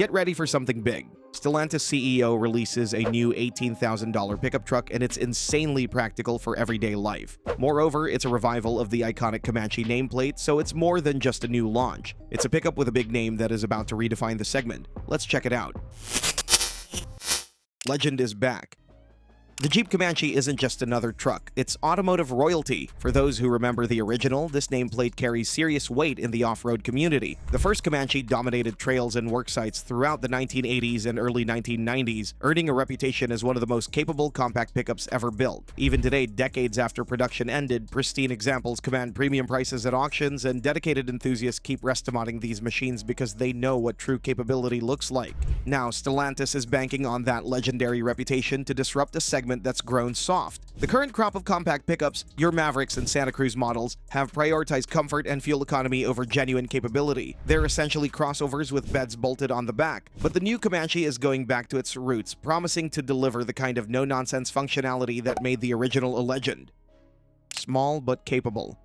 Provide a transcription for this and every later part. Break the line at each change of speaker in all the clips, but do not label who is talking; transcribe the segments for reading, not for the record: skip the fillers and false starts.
Get ready for something big. Stellantis CEO releases a new $18,000 pickup truck, and it's insanely practical for everyday life. Moreover, it's a revival of the iconic Comanche nameplate, so it's more than just a new launch. It's a pickup with a big name that is about to redefine the segment. Let's check it out. Legend is back. The Jeep Comanche isn't just another truck, it's automotive royalty. For those who remember the original, this nameplate carries serious weight in the off-road community. The first Comanche dominated trails and work sites throughout the 1980s and early 1990s, earning a reputation as one of the most capable compact pickups ever built. Even today, decades after production ended, pristine examples command premium prices at auctions, and dedicated enthusiasts keep restomodding these machines because they know what true capability looks like. Now, Stellantis is banking on that legendary reputation to disrupt a segment that's grown soft. The current crop of compact pickups, your Mavericks and Santa Cruz models, have prioritized comfort and fuel economy over genuine capability. They're essentially crossovers with beds bolted on the back. But the new Comanche is going back to its roots, promising to deliver the kind of no-nonsense functionality that made the original a legend. Small but capable.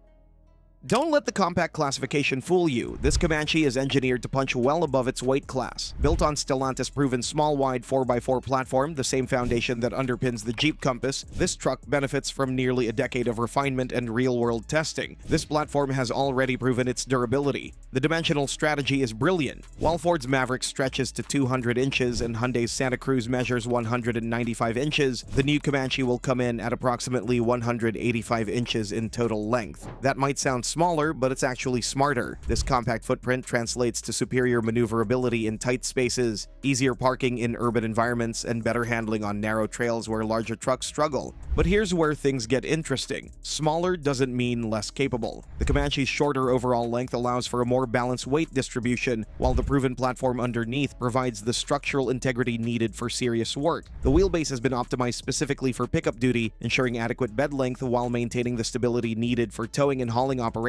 Don't let the compact classification fool you. This Comanche is engineered to punch well above its weight class. Built on Stellantis' proven small-wide 4x4 platform, the same foundation that underpins the Jeep Compass, this truck benefits from nearly a decade of refinement and real-world testing. This platform has already proven its durability. The dimensional strategy is brilliant. While Ford's Maverick stretches to 200 inches and Hyundai's Santa Cruz measures 195 inches, the new Comanche will come in at approximately 185 inches in total length. That might sound smaller, but it's actually smarter. This compact footprint translates to superior maneuverability in tight spaces, easier parking in urban environments, and better handling on narrow trails where larger trucks struggle. But here's where things get interesting. Smaller doesn't mean less capable. The Comanche's shorter overall length allows for a more balanced weight distribution, while the proven platform underneath provides the structural integrity needed for serious work. The wheelbase has been optimized specifically for pickup duty, ensuring adequate bed length while maintaining the stability needed for towing and hauling operations.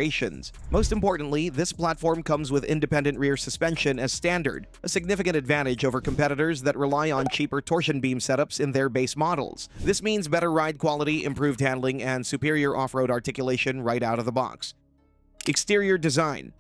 Most importantly, this platform comes with independent rear suspension as standard, a significant advantage over competitors that rely on cheaper torsion beam setups in their base models. This means better ride quality, improved handling, and superior off-road articulation right out of the box. Exterior design.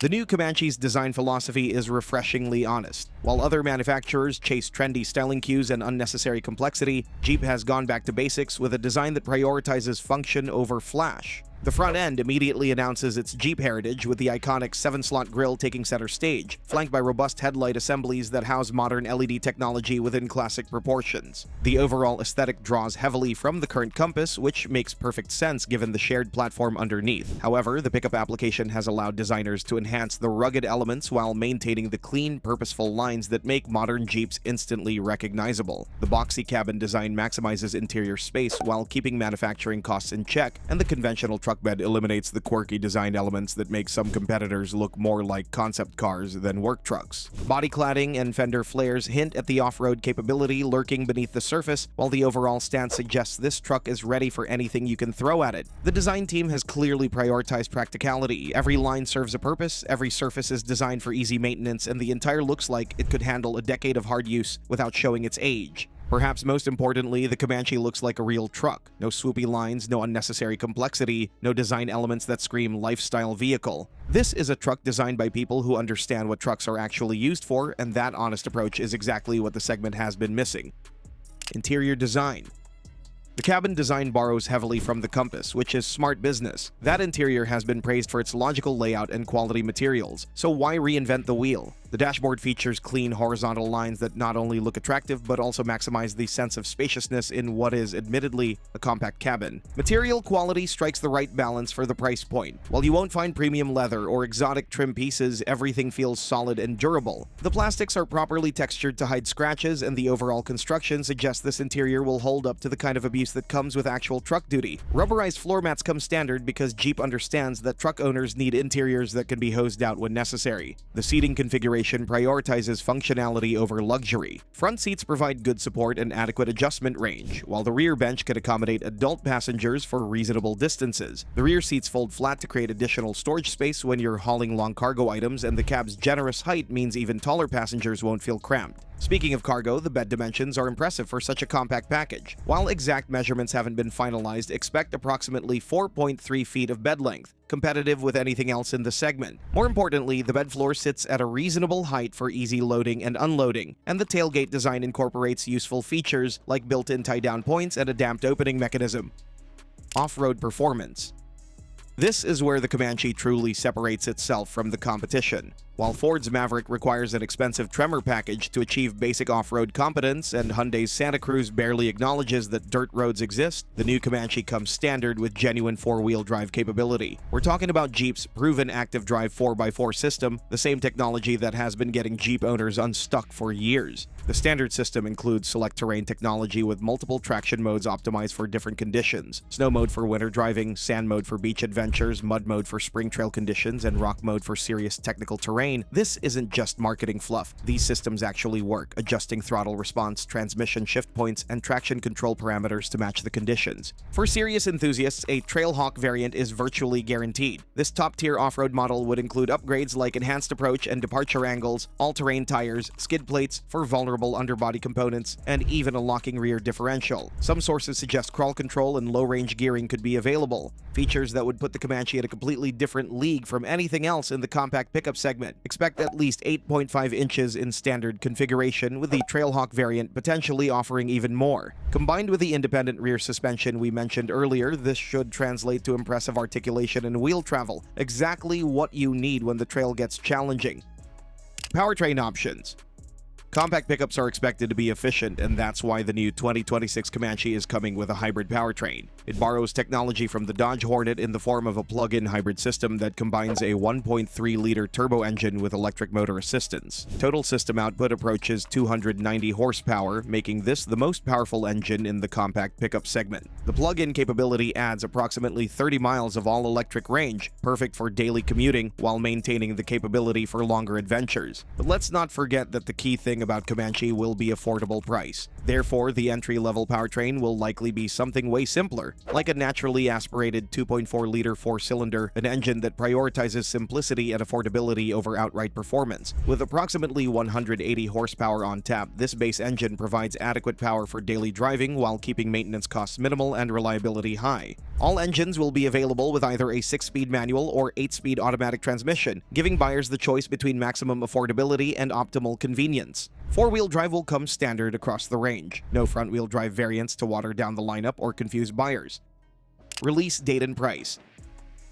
The new Comanche's design philosophy is refreshingly honest. While other manufacturers chase trendy styling cues and unnecessary complexity, Jeep has gone back to basics with a design that prioritizes function over flash. The front end immediately announces its Jeep heritage, with the iconic 7-slot grille taking center stage, flanked by robust headlight assemblies that house modern LED technology within classic proportions. The overall aesthetic draws heavily from the current Compass, which makes perfect sense given the shared platform underneath. However, the pickup application has allowed designers to enhance the rugged elements while maintaining the clean, purposeful lines that make modern Jeeps instantly recognizable. The boxy cabin design maximizes interior space while keeping manufacturing costs in check, and the conventional truck bed eliminates the quirky design elements that make some competitors look more like concept cars than work trucks. Body cladding and fender flares hint at the off-road capability lurking beneath the surface, while the overall stance suggests this truck is ready for anything you can throw at it. The design team has clearly prioritized practicality. Every line serves a purpose, every surface is designed for easy maintenance, and the entire looks like it could handle a decade of hard use without showing its age. Perhaps most importantly, the Comanche looks like a real truck. No swoopy lines, no unnecessary complexity, no design elements that scream lifestyle vehicle. This is a truck designed by people who understand what trucks are actually used for, and that honest approach is exactly what the segment has been missing. Interior design. The cabin design borrows heavily from the Compass, which is smart business. That interior has been praised for its logical layout and quality materials, so why reinvent the wheel? The dashboard features clean horizontal lines that not only look attractive but also maximize the sense of spaciousness in what is admittedly a compact cabin. Material quality strikes the right balance for the price point. While you won't find premium leather or exotic trim pieces, everything feels solid and durable. The plastics are properly textured to hide scratches, and the overall construction suggests this interior will hold up to the kind of abuse that comes with actual truck duty. Rubberized floor mats come standard because Jeep understands that truck owners need interiors that can be hosed out when necessary. The seating configuration prioritizes functionality over luxury. Front seats provide good support and adequate adjustment range, while the rear bench can accommodate adult passengers for reasonable distances. The rear seats fold flat to create additional storage space when you're hauling long cargo items, and the cab's generous height means even taller passengers won't feel cramped. Speaking of cargo, the bed dimensions are impressive for such a compact package. While exact measurements haven't been finalized, expect approximately 4.3 feet of bed length, competitive with anything else in the segment. More importantly, the bed floor sits at a reasonable height for easy loading and unloading, and the tailgate design incorporates useful features like built-in tie-down points and a damped opening mechanism. Off-road performance. This is where the Comanche truly separates itself from the competition. While Ford's Maverick requires an expensive Tremor package to achieve basic off-road competence and Hyundai's Santa Cruz barely acknowledges that dirt roads exist, the new Comanche comes standard with genuine four-wheel drive capability. We're talking about Jeep's proven active drive 4x4 system, the same technology that has been getting Jeep owners unstuck for years. The standard system includes select terrain technology with multiple traction modes optimized for different conditions: snow mode for winter driving, sand mode for beach adventures, mud mode for spring trail conditions, and rock mode for serious technical terrain. This isn't just marketing fluff. These systems actually work, adjusting throttle response, transmission shift points, and traction control parameters to match the conditions. For serious enthusiasts, a Trailhawk variant is virtually guaranteed. This top-tier off-road model would include upgrades like enhanced approach and departure angles, all-terrain tires, skid plates for vulnerable underbody components, and even a locking rear differential. Some sources suggest crawl control and low-range gearing could be available, features that would put the Comanche at a completely different league from anything else in the compact pickup segment. Expect at least 8.5 inches in standard configuration, with the Trailhawk variant potentially offering even more. Combined with the independent rear suspension we mentioned earlier, this should translate to impressive articulation and wheel travel, exactly what you need when the trail gets challenging. Powertrain options. Compact pickups are expected to be efficient, and that's why the new 2026 Comanche is coming with a hybrid powertrain. It borrows technology from the Dodge Hornet in the form of a plug-in hybrid system that combines a 1.3-liter turbo engine with electric motor assistance. Total system output approaches 290 horsepower, making this the most powerful engine in the compact pickup segment. The plug-in capability adds approximately 30 miles of all-electric range, perfect for daily commuting while maintaining the capability for longer adventures. But let's not forget that the key thing about Comanche will be affordable price. Therefore, the entry-level powertrain will likely be something way simpler, like a naturally aspirated 2.4-liter four-cylinder, an engine that prioritizes simplicity and affordability over outright performance. With approximately 180 horsepower on tap, this base engine provides adequate power for daily driving while keeping maintenance costs minimal and reliability high. All engines will be available with either a 6-speed manual or 8-speed automatic transmission, giving buyers the choice between maximum affordability and optimal convenience. Four-wheel drive will come standard across the range. No front-wheel drive variants to water down the lineup or confuse buyers. Release date and price.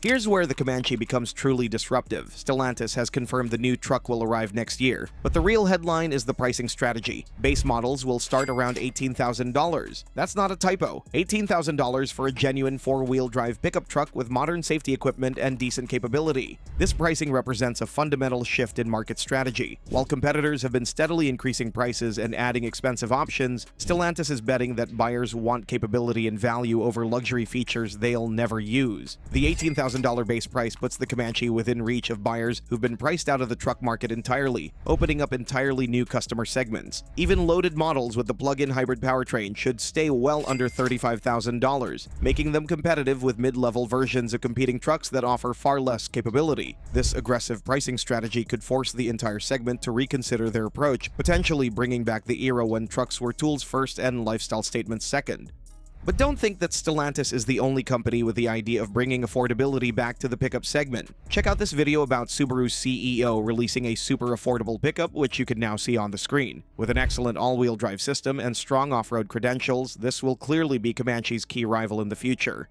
Here's where the Comanche becomes truly disruptive. Stellantis has confirmed the new truck will arrive next year, but the real headline is the pricing strategy. Base models will start around $18,000. That's not a typo. $18,000 for a genuine four-wheel drive pickup truck with modern safety equipment and decent capability. This pricing represents a fundamental shift in market strategy. While competitors have been steadily increasing prices and adding expensive options, Stellantis is betting that buyers want capability and value over luxury features they'll never use. The $18,000 base price puts the Comanche within reach of buyers who've been priced out of the truck market entirely, opening up entirely new customer segments. Even loaded models with the plug-in hybrid powertrain should stay well under $35,000, making them competitive with mid-level versions of competing trucks that offer far less capability. This aggressive pricing strategy could force the entire segment to reconsider their approach, potentially bringing back the era when trucks were tools first and lifestyle statements second. But don't think that Stellantis is the only company with the idea of bringing affordability back to the pickup segment. Check out this video about Subaru's CEO releasing a super affordable pickup, which you can now see on the screen. With an excellent all-wheel drive system and strong off-road credentials, this will clearly be Comanche's key rival in the future.